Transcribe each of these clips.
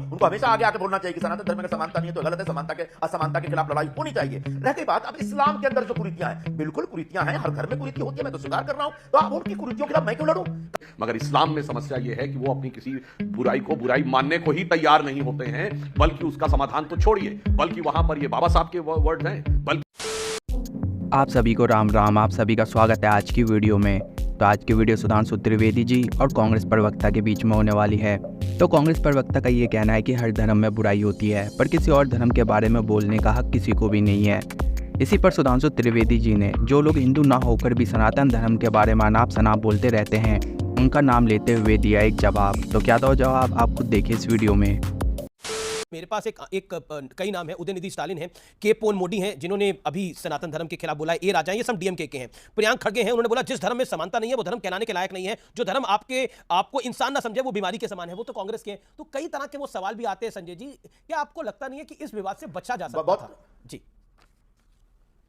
उनको हमेशा आगे आके बोलना चाहिए कि सनातन धर्म में समानता नहीं है तो गलत है, समानता के असमानता के खिलाफ लड़ाई होनी चाहिए। रह गई बात अब इस्लाम के अंदर जो कुरीतियां हैं, बिल्कुल कुरीतियां हैं, हर घर में कुरीति होती है, मैं तो स्वीकार कर रहा हूं, तो अब उनकी कुरीतियों के खिलाफ मैं क्यों लड़ूं? मगर इस्लाम में समस्या यह है कि वो अपनी किसी बुराई को बुराई मानने को ही तैयार नहीं होते हैं, बल्कि उसका समाधान तो छोड़िए, बल्कि वहां पर ये बाबा साहब के वर्ड्स हैं। आप सभी को राम राम। आप सभी का स्वागत है आज की वीडियो में। तो आज की वीडियो सुधांशु त्रिवेदी जी और कांग्रेस प्रवक्ता के बीच में होने वाली है। तो कांग्रेस प्रवक्ता का ये कहना है कि हर धर्म में बुराई होती है, पर किसी और धर्म के बारे में बोलने का हक किसी को भी नहीं है। इसी पर सुधांशु त्रिवेदी जी ने जो लोग हिंदू ना होकर भी सनातन धर्म के बारे में अनाप शनाप बोलते रहते हैं, उनका नाम लेते हुए दिया एक जवाब। तो क्या था वो जवाब, आप खुद देखिए इस वीडियो में। मेरे पास कई नाम है। उदयनिधि स्टालिन है, के पोल मोदी हैं जिन्होंने अभी सनातन धर्म के खिलाफ बोला है, ए राजा हैं, ये सब डीएमके के हैं। प्रियांक खड़गे हैं, उन्होंने बोला जिस धर्म में समानता नहीं है वो धर्म कहलाने के लायक नहीं है, जो धर्म आपको इंसान ना समझे वो बीमारी के समान है, वो तो कांग्रेस के हैं। तो कई तरह के वो सवाल भी आते हैं। संजय जी, क्या आपको लगता नहीं है कि इस विवाद से बचा जा सकता था? जी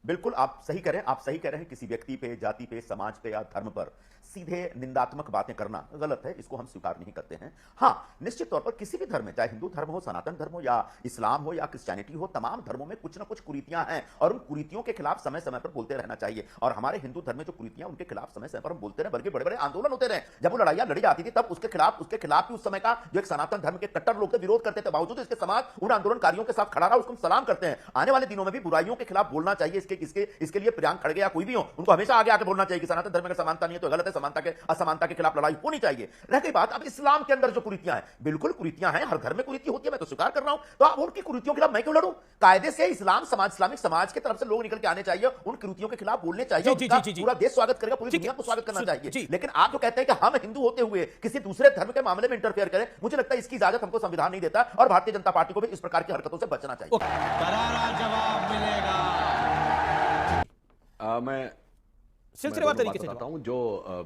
बिल्कुल, आप सही कह रहे हैं। किसी व्यक्ति पे, जाति पे, समाज पे या धर्म पर सीधे निंदात्मक बातें करना गलत है, इसको हम स्वीकार नहीं करते हैं। हां, निश्चित तौर पर किसी भी धर्म में, चाहे हिंदू धर्म हो, सनातन धर्म हो या इस्लाम हो या क्रिश्चियनिटी हो, तमाम धर्मों में कुछ ना कुछ कुरीतियां हैं और उन कुरीतियों के खिलाफ समय समय पर बोलते रहना चाहिए। और हमारे हिंदू धर्म में जो कुरीतियां, उनके खिलाफ समय समय पर हम बोलते रहे, बल्कि बड़े बड़े आंदोलन होते रहे। जब वो लड़ाइयां लड़ी जाती थी तब उसके खिलाफ भी उस समय का जो एक सनातन धर्म के कट्टर लोग थे विरोध करते थे। बावजूद इसके समाज उन आंदोलनकारियों के साथ खड़ा रहा, उसको हम सलाम करते हैं। आने वाले दिनों में भी बुराइयों के खिलाफ बोलना चाहिए। इसके लिए प्रियांक खड़गे या कोई भी हो, उनको हमेशा आगे आके बोलना चाहिए कि सनातन धर्म में समानता नहीं है तो गलत है, समानता के असमानता के खिलाफ लड़ाई होनी चाहिए। रह गई बात अब इस्लाम के अंदर जो कुरीतियां हैं, बिल्कुल कुरीतियां हैं, हर घर में कुरीति होती है, मैं तो स्वीकार कर रहा हूं, तो अब उनकी कुरीतियों के खिलाफ मैं क्यों लड़ूं? कायदे से इस्लामिक समाज की तरफ से लोग निकल के आने चाहिए, उन कुरीतियों के खिलाफ बोलने चाहिए। पूरा देश स्वागत करेगा, पूरी दुनिया को स्वागत करना चाहिए। लेकिन आप जो कहते हैं कि हम हिंदू होते हुए किसी दूसरे धर्म के मामले में इंटरफेयर करें, मुझे लगता है इसकी इजाजत हमको संविधान नहीं देता और भारतीय जनता पार्टी को भी इस प्रकार की हरकतों से बचना चाहिए। करारा जवाब मिलेगा। मैं सिलसिलेवार तरीके से बताता हूं जो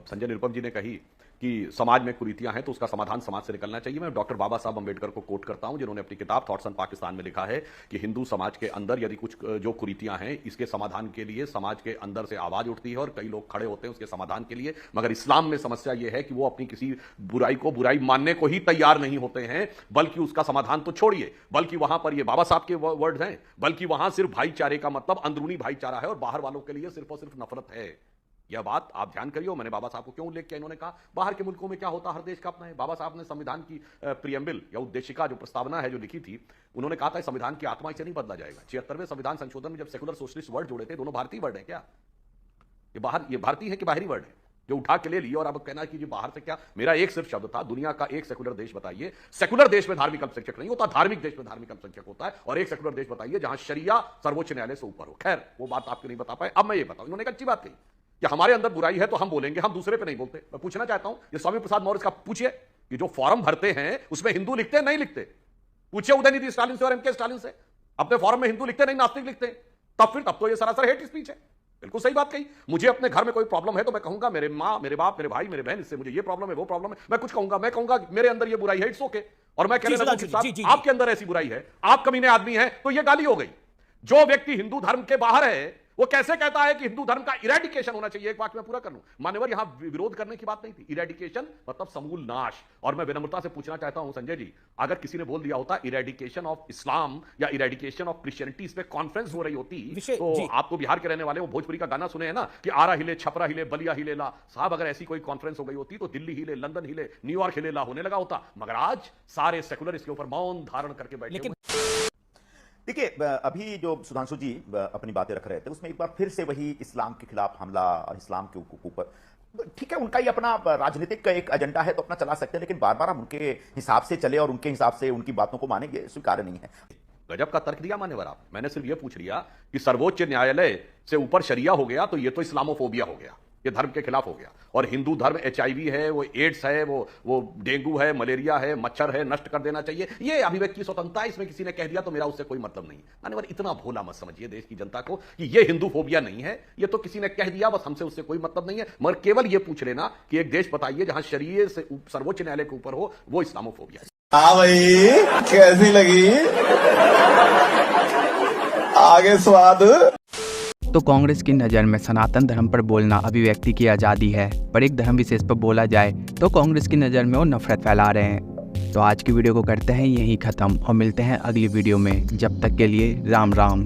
संजय निरुपम जी ने कही कि समाज में कुरीतियां हैं तो उसका समाधान समाज से निकलना चाहिए। मैं डॉक्टर बाबा साहब अंबेडकर को कोट करता हूं, जिन्होंने अपनी किताब थॉट्स ऑन पाकिस्तान में लिखा है कि हिंदू समाज के अंदर यदि कुछ जो कुरीतियां हैं, इसके समाधान के लिए समाज के अंदर से आवाज उठती है और कई लोग खड़े होते हैं उसके समाधान के लिए। मगर इस्लाम में समस्या यह है कि वो अपनी किसी बुराई को बुराई मानने को ही तैयार नहीं होते हैं, बल्कि उसका समाधान तो छोड़िए, बल्कि वहां पर ये बाबा साहब के वर्ड्स हैं, बल्कि वहां सिर्फ भाईचारे का मतलब अंदरूनी भाईचारा है और बाहर वालों के लिए सिर्फ और सिर्फ नफरत है। यह बात आप ध्यान करिए। मैंने बाबा साहब को क्यों उल्लेख किया, इन्होंने कहा बाहर के मुल्कों में क्या होता, हर देश का अपना है। बाबा साहब ने संविधान की प्रियम्बल या उद्देशिका जो प्रस्तावना है जो लिखी थी, उन्होंने कहा था संविधान की आत्मा इसे नहीं बदला जाएगा। 76वें संविधान संशोधन में जब सेकुलर सोशलिस्ट वर्ड जोड़े थे, दोनों भारतीय वर्ड है क्या? ये भारतीय है कि बाहरी वर्ड है जो उठा के ले लिए? और अब कहना कि बाहर से क्या, मेरा एक सिर्फ शब्द था, दुनिया का एक सेकुलर देश बताइए। सेकुलर देश में धार्मिक अल्पसंख्यक नहीं होता, धार्मिक देश में धार्मिक अल्पसंख्यक होता है। और एक सेकुलर देश बताइए जहां शरिया सर्वोच्च न्यायालय से ऊपर हो। खैर, वो बात आपको नहीं बता पाए, अब मैं ये बताऊं। इन्होंने एक अच्छी बात कही कि हमारे अंदर बुराई है तो हम बोलेंगे, हम दूसरे पे नहीं बोलते। मैं पूछना चाहता हूं, ये स्वामी प्रसाद मौर्य का पूछिए कि जो फॉर्म भरते हैं उसमें हिंदू लिखते हैं नहीं लिखते? पूछिए उदयनिधि स्टालिन से और एमके स्टालिन से, अपने फॉर्म में हिंदू लिखते नहीं नास्तिक लिखते? तब तो ये सरासर हेट स्पीच है। बिल्कुल सही बात कही। मुझे अपने घर में कोई प्रॉब्लम है तो मैं कहूंगा मेरे माँ, मेरे बाप, मेरे भाई, मेरे बहन, इससे मुझे ये प्रॉब्लम है, वो प्रॉब्लम है, मैं कुछ कहूंगा, मैं कहूंगा मेरे अंदर ये बुराई है, इट्स ओके। और मैं कहने लगा आपके अंदर ऐसी बुराई है, आप कमीने आदमी हैं, तो ये गाली हो गई। जो व्यक्ति हिंदू धर्म के बाहर है वो कैसे कहता है कि हिंदू धर्म का इरेडिकेशन होना चाहिए? एक बात मैं पूरा कर लूं, मान्यवर, यहां विरोध करने की बात नहीं थी। इरेडिकेशन मतलब समूल नाश। और मैं विनम्रता से पूछना चाहता हूं संजय जी, अगर किसी ने बोल दिया होता इरेडिकेशन ऑफ इस्लाम या इरेडिकेशन ऑफ क्रिश्चियनिटी, इस पे कॉन्फ्रेंस हो रही होती तो आप तो बिहार के रहने वाले हो, भोजपुरी का गाना सुने हैं ना कि आरा हिले, छपरा हिले, बलिया हिले ला। साहब, अगर ऐसी कोई कॉन्फ्रेंस हो गई होती तो दिल्ली हिले, लंदन हिले, न्यूयॉर्क हिले ला होने लगा होता। मगर आज सारे सेकुलर इसके ऊपर मौन धारण करके बैठे। देखिए, अभी जो सुधांशु जी अपनी बातें रख रहे थे उसमें एक बार फिर से वही इस्लाम के खिलाफ हमला, इस्लाम के ऊपर, ठीक है, उनका ही अपना राजनीतिक का एक एजेंडा है तो अपना चला सकते हैं, लेकिन बार बार हम उनके हिसाब से चले और उनके हिसाब से उनकी बातों को मानेंगे, स्वीकार्य नहीं है। गजब का तर्क दिया मान्यवर आप। मैंने सिर्फ ये पूछ लिया कि सर्वोच्च न्यायालय से ऊपर शरिया हो गया तो ये तो इस्लामोफोबिया हो गया, ये धर्म के खिलाफ हो गया। और हिंदू धर्म HIV है, वो एड्स है, वो डेंगू है, मलेरिया है, मच्छर है, नष्ट कर देना चाहिए। ये अभिव्यक्ति स्वतंत्रता है, इसमें किसी ने कह दिया तो मेरा उससे कोई मतलब नहीं। मान्यवर, इतना भोला मत समझिए देश की जनता को कि ये हिंदू फोबिया नहीं है, ये तो किसी ने कह दिया, बस हमसे उससे कोई मतलब नहीं है। मगर केवल ये पूछ लेना कि एक देश बताइए जहां शरीय से सर्वोच्च न्यायालय के ऊपर हो, वो इस्लामोफोबिया है। हाँ भाई, कैसी लगी आगे स्वाद? तो कांग्रेस की नज़र में सनातन धर्म पर बोलना अभिव्यक्ति की आज़ादी है, पर एक धर्म विशेष पर बोला जाए तो कांग्रेस की नज़र में वो नफरत फैला रहे हैं। तो आज की वीडियो को करते हैं यहीं ख़त्म और मिलते हैं अगली वीडियो में। जब तक के लिए राम राम।